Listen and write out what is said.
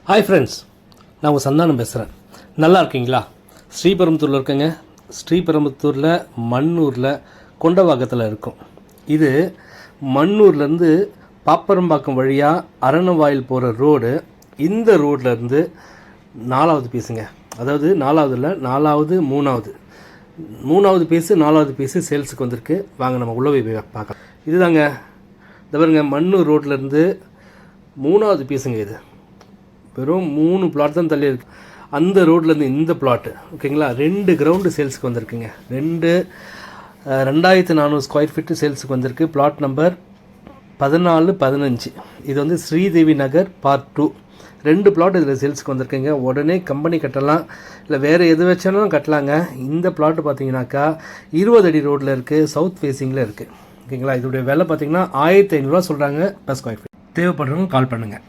Hi friends, நான் உங்கள் சந்தானம் பேசுகிறேன். நல்லா இருக்கீங்களா? ஸ்ரீபெரும்புத்தூரில் இருக்கேங்க. ஸ்ரீபெரும்புத்தூரில் மண்ணூரில் கொண்டவாக்கத்தில் இருக்கும். இது மண்ணூர்லேருந்து பாப்பரம்பாக்கம் வழியாக அரணவாயில் போகிற ரோடு. இந்த ரோட்லேருந்து 4வது பீஸுங்க. அதாவது 4வது இல்லை, 4வது 3வது பீஸு 4வது பீஸு சேல்ஸுக்கு வந்திருக்கு. வாங்க நம்ம உள்ளே போய் பார்க்கலாம். இதுதாங்க, இந்த பாருங்க, மண்ணூர் ரோட்லேருந்து 3வது பீஸுங்க. இது வெறும் 3 பிளாட் தான் தள்ளி இருக்குது. அந்த ரோட்லேருந்து இந்த பிளாட்டு, ஓகேங்களா, 2 கிரவுண்டு சேல்ஸுக்கு வந்திருக்குங்க. 2400 ஸ்கொயர் ஃபீட்டு சேல்ஸுக்கு வந்திருக்கு. Flat number 14-15. இது வந்து ஸ்ரீதேவி நகர் பார்ட் 2. 2 பிளாட் இதில் சேல்ஸுக்கு வந்திருக்குங்க. உடனே கம்பெனி கட்டலாம், இல்லை வேறு எது வச்சாலும் கட்டலாங்க. இந்த பிளாட்டு பார்த்தீங்கன்னாக்கா 20 அடி ரோட்டில் இருக்குது, சவுத் ஃபேஸிங்கில் இருக்குது, ஓகேங்களா. இதோடைய விலை பார்த்தீங்கன்னா 1500 சொல்கிறாங்க per ஸ்கொயர் ஃபீட். தேவைப்படுறவங்க கால் பண்ணுங்கள்.